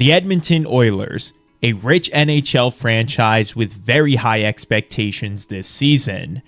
The Edmonton Oilers, a rich NHL franchise with very high expectations this season.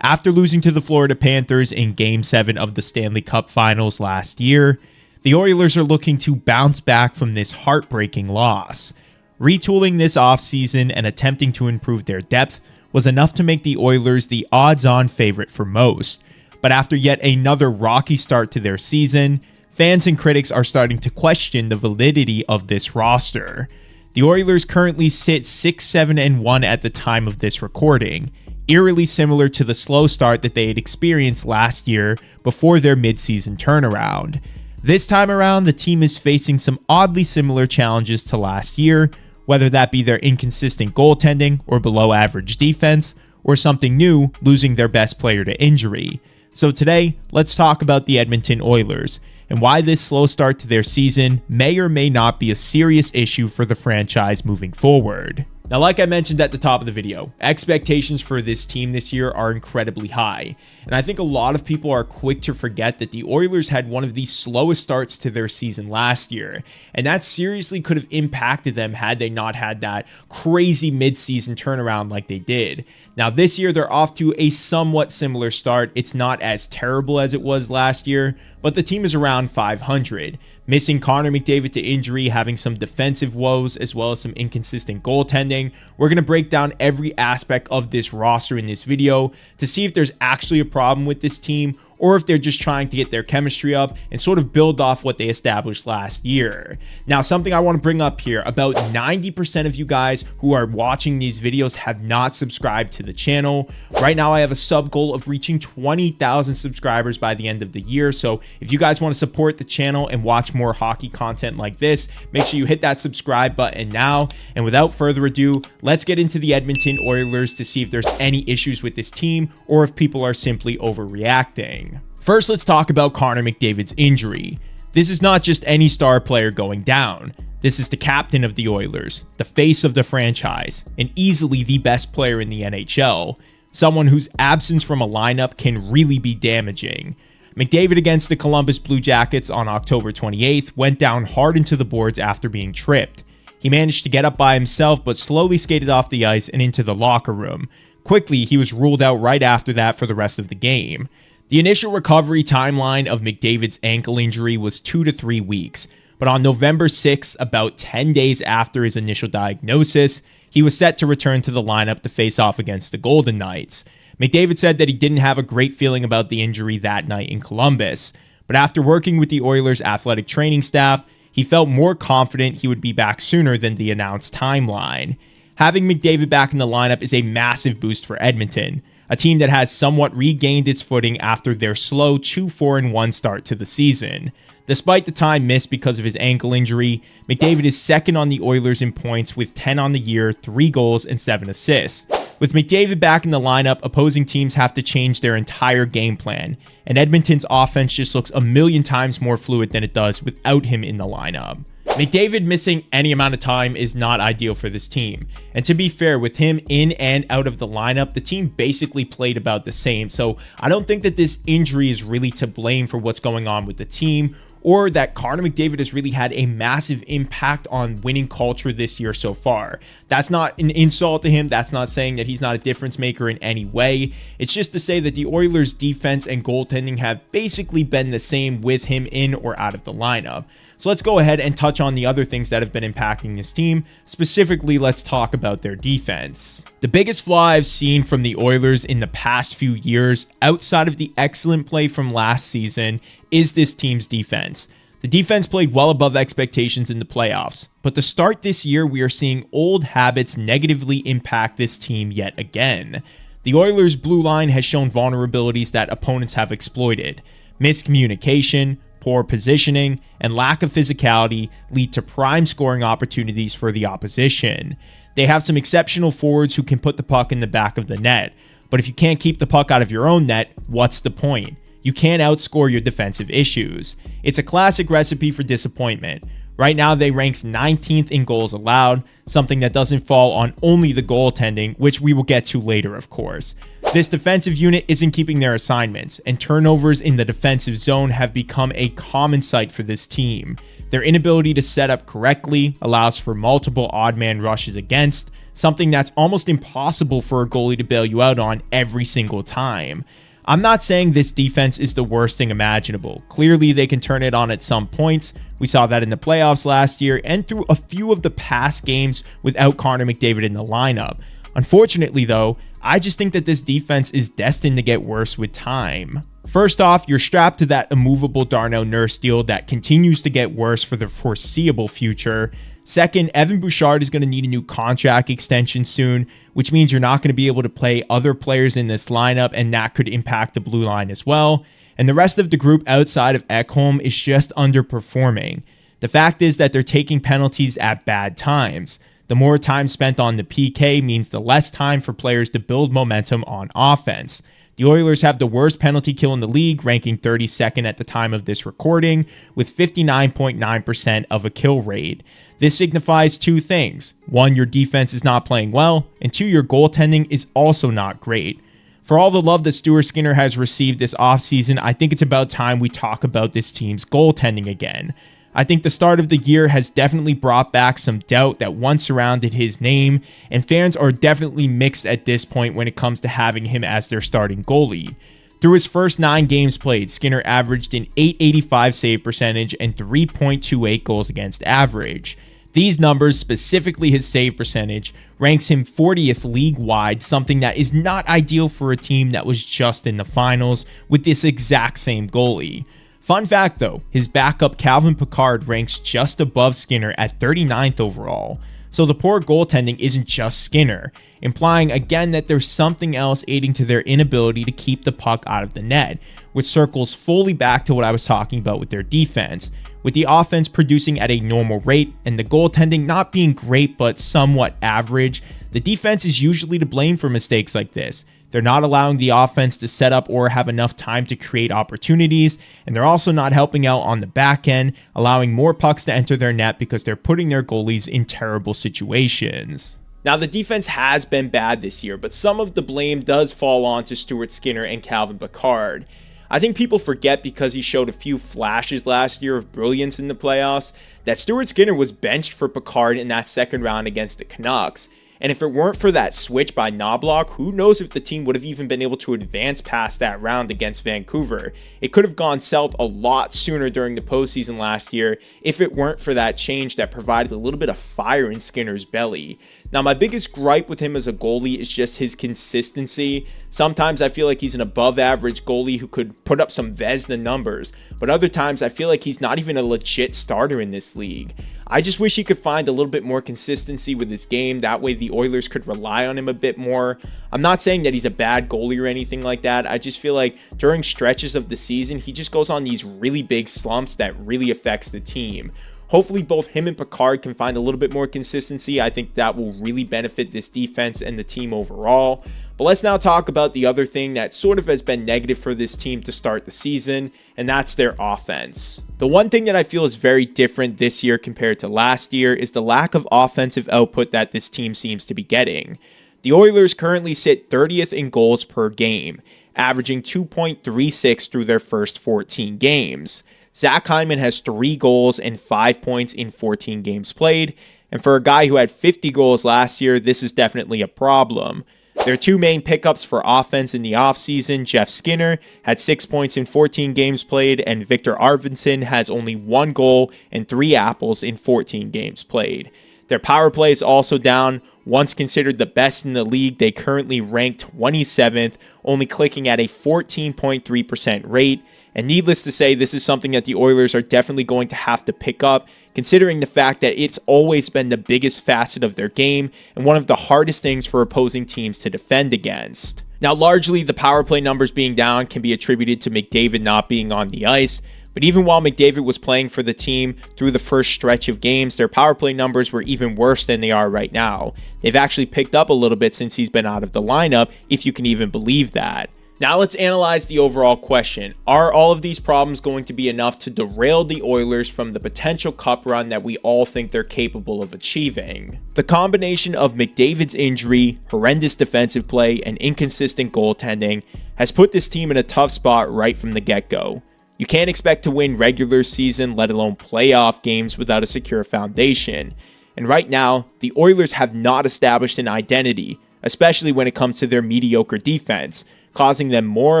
After losing to the Florida Panthers in Game 7 of the Stanley Cup Finals last year, the Oilers are looking to bounce back from this heartbreaking loss. Retooling this offseason and attempting to improve their depth was enough to make the Oilers the odds-on favorite for most. But after yet another rocky start to their season, fans and critics are starting to question the validity of this roster. The Oilers currently sit 6-7-1 at the time of this recording, eerily similar to the slow start that they had experienced last year before their midseason turnaround. This time around, the team is facing some oddly similar challenges to last year, whether that be their inconsistent goaltending or below average defense, or something new, losing their best player to injury. So today, let's talk about the Edmonton Oilers and why this slow start to their season may or may not be a serious issue for the franchise moving forward. Now, like I mentioned at the top of the video, expectations for this team this year are incredibly high. And I think a lot of people are quick to forget that the Oilers had one of the slowest starts to their season last year. And that seriously could have impacted them had they not had that crazy midseason turnaround like they did. Now, this year, they're off to a somewhat similar start. It's not as terrible as it was last year, but the team is around 500. Missing ConnorMcDavid to injury, having some defensive woes, as well as some inconsistent goaltending. We're going to break down every aspect of this roster in this video to see if there's actually a problem with this team, or if they're just trying to get their chemistry up and sort of build off what they established last year. Now, something I want to bring up here, about 90% of you guys who are watching these videos have not subscribed to the channel. Right now, I have a sub goal of reaching 20,000 subscribers by the end of the year. So if you guys want to support the channel and watch more hockey content like this, make sure you hit that subscribe button now. And without further ado, let's get into the Edmonton Oilers to see if there's any issues with this team or if people are simply overreacting. First, let's talk about Connor McDavid's injury. This is not just any star player going down. This is the captain of the Oilers, the face of the franchise, and easily the best player in the NHL. Someone whose absence from a lineup can really be damaging. McDavid against the Columbus Blue Jackets on October 28th went down hard into the boards after being tripped. He managed to get up by himself but slowly skated off the ice and into the locker room. Quickly, he was ruled out right after that for the rest of the game. The initial recovery timeline of McDavid's ankle injury was 2 to 3 weeks, but on November 6th, about 10 days after his initial diagnosis, he was set to return to the lineup to face off against the Golden Knights. McDavid said that he didn't have a great feeling about the injury that night in Columbus, but after working with the Oilers' athletic training staff, he felt more confident he would be back sooner than the announced timeline. Having McDavid back in the lineup is a massive boost for Edmonton, a team that has somewhat regained its footing after their slow 2-4-1 start to the season. Despite the time missed because of his ankle injury, McDavid is second on the Oilers in points with 10 on the year, 3 goals, and 7 assists. With McDavid back in the lineup, opposing teams have to change their entire game plan, and Edmonton's offense just looks a million times more fluid than it does without him in the lineup. McDavid missing any amount of time is not ideal for this team. And to be fair, with him in and out of the lineup, the team basically played about the same. So I don't think that this injury is really to blame for what's going on with the team, or that Connor McDavid has really had a massive impact on winning culture this year so far. That's not an insult to him. That's not saying that he's not a difference maker in any way. It's just to say that the Oilers' defense and goaltending have basically been the same with him in or out of the lineup. So let's go ahead and touch on the other things that have been impacting this team. Specifically, let's talk about their defense. The biggest flaw I've seen from the Oilers in the past few years, outside of the excellent play from last season, is this team's defense. The defense played well above expectations in the playoffs, but to start this year, we are seeing old habits negatively impact this team yet again. The Oilers' blue line has shown vulnerabilities that opponents have exploited. Miscommunication, poor positioning, and lack of physicality lead to prime scoring opportunities for the opposition. They have some exceptional forwards who can put the puck in the back of the net, but if you can't keep the puck out of your own net, what's the point? You can't outscore your defensive issues. It's a classic recipe for disappointment. Right now, they rank 19th in goals allowed, something that doesn't fall on only the goaltending, which we will get to later, of course. This defensive unit isn't keeping their assignments, and turnovers in the defensive zone have become a common sight for this team. Their inability to set up correctly allows for multiple odd man rushes against, something that's almost impossible for a goalie to bail you out on every single time. I'm not saying this defense is the worst thing imaginable. Clearly, they can turn it on at some points. We saw that in the playoffs last year and through a few of the past games without ConnorMcDavid in the lineup. Unfortunately, though, I just think that this defense is destined to get worse with time. First off, you're strapped to that immovable Darnell Nurse deal that continues to get worse for the foreseeable future. Second, Evan Bouchard is going to need a new contract extension soon, which means you're not going to be able to play other players in this lineup, and that could impact the blue line as well. And the rest of the group outside of Ekholm is just underperforming. The fact is that they're taking penalties at bad times. The more time spent on the PK means the less time for players to build momentum on offense. The Oilers have the worst penalty kill in the league, ranking 32nd at the time of this recording, with 59.9% of a kill rate. This signifies two things. One, your defense is not playing well, and two, your goaltending is also not great. For all the love that Stuart Skinner has received this offseason, I think it's about time we talk about this team's goaltending again. I think the start of the year has definitely brought back some doubt that once surrounded his name, and fans are definitely mixed at this point when it comes to having him as their starting goalie. Through his first 9 games played, Skinner averaged an .885 save percentage and 3.28 goals against average. These numbers, specifically his save percentage, ranks him 40th league-wide, something that is not ideal for a team that was just in the finals with this exact same goalie. Fun fact though, his backup Calvin Pickard ranks just above Skinner at 39th overall. So the poor goaltending isn't just Skinner, implying again that there's something else aiding to their inability to keep the puck out of the net, which circles fully back to what I was talking about with their defense. With the offense producing at a normal rate and the goaltending not being great but somewhat average, the defense is usually to blame for mistakes like this. They're not allowing the offense to set up or have enough time to create opportunities, and they're also not helping out on the back end, allowing more pucks to enter their net because they're putting their goalies in terrible situations. Now, the defense has been bad this year, but some of the blame does fall on to Stuart Skinner and Calvin Pickard. I think people forget, because he showed a few flashes last year of brilliance in the playoffs, that Stuart Skinner was benched for Pickard in that second round against the Canucks. And if it weren't for that switch by Knoblauch, who knows if the team would have even been able to advance past that round against Vancouver. It could have gone south a lot sooner during the postseason last year if it weren't for that change that provided a little bit of fire in Skinner's belly. Now, my biggest gripe with him as a goalie is just his consistency. Sometimes I feel like he's an above average goalie who could put up some Vezina numbers, but other times I feel like he's not even a legit starter in this league. I just wish he could find a little bit more consistency with his game. That way the Oilers could rely on him a bit more. I'm not saying that he's a bad goalie or anything like that. I just feel like during stretches of the season, he just goes on these really big slumps that really affects the team. Hopefully both him and Pickard can find a little bit more consistency. I think that will really benefit this defense and the team overall. But let's now talk about the other thing that sort of has been negative for this team to start the season, and that's their offense. The one thing that I feel is very different this year compared to last year is the lack of offensive output that this team seems to be getting. The Oilers currently sit 30th in goals per game, averaging 2.36 through their first 14 games. Zach Hyman has 3 goals and 5 points in 14 games played, and for a guy who had 50 goals last year, this is definitely a problem. Their 2 main pickups for offense in the offseason, Jeff Skinner had 6 points in 14 games played, and Victor Arvidsson has only 1 goal and 3 apples in 14 games played. Their power play is also down. Once considered the best in the league, they currently rank 27th, only clicking at a 14.3% rate. And needless to say, this is something that the Oilers are definitely going to have to pick up, considering the fact that it's always been the biggest facet of their game and one of the hardest things for opposing teams to defend against. Now, largely, the power play numbers being down can be attributed to McDavid not being on the ice, but even while McDavid was playing for the team through the first stretch of games, their power play numbers were even worse than they are right now. They've actually picked up a little bit since he's been out of the lineup, if you can even believe that. Now let's analyze the overall question. Are all of these problems going to be enough to derail the Oilers from the potential cup run that we all think they're capable of achieving? The combination of McDavid's injury, horrendous defensive play, and inconsistent goaltending has put this team in a tough spot right from the get-go. You can't expect to win regular season, let alone playoff games, without a secure foundation. And right now, the Oilers have not established an identity, especially when it comes to their mediocre defense, causing them more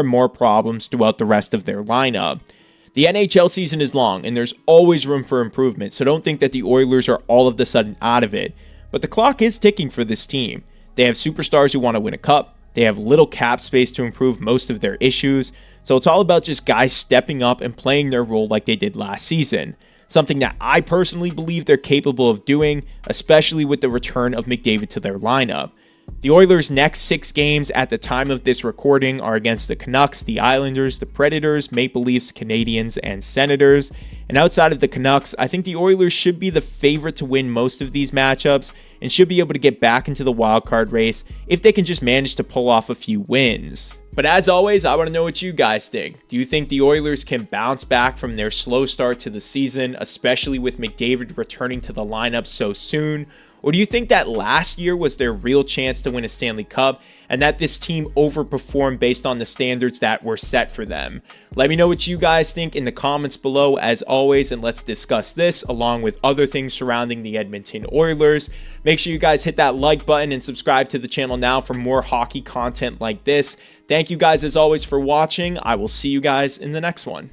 and more problems throughout the rest of their lineup. The NHL season is long, and there's always room for improvement, so don't think that the Oilers are all of a sudden out of it. But the clock is ticking for this team. They have superstars who want to win a cup. They have little cap space to improve most of their issues. So it's all about just guys stepping up and playing their role like they did last season. Something that I personally believe they're capable of doing, especially with the return of McDavid to their lineup. The Oilers' next 6 games at the time of this recording are against the Canucks, the Islanders, the Predators, Maple Leafs, Canadiens, and Senators. And outside of the Canucks, I think the Oilers should be the favorite to win most of these matchups and should be able to get back into the wildcard race if they can just manage to pull off a few wins. But as always, I want to know what you guys think. Do you think the Oilers can bounce back from their slow start to the season, especially with McDavid returning to the lineup so soon? Or do you think that last year was their real chance to win a Stanley Cup and that this team overperformed based on the standards that were set for them? Let me know what you guys think in the comments below as always, and let's discuss this along with other things surrounding the Edmonton Oilers. Make sure you guys hit that like button and subscribe to the channel now for more hockey content like this. Thank you guys as always for watching. I will see you guys in the next one.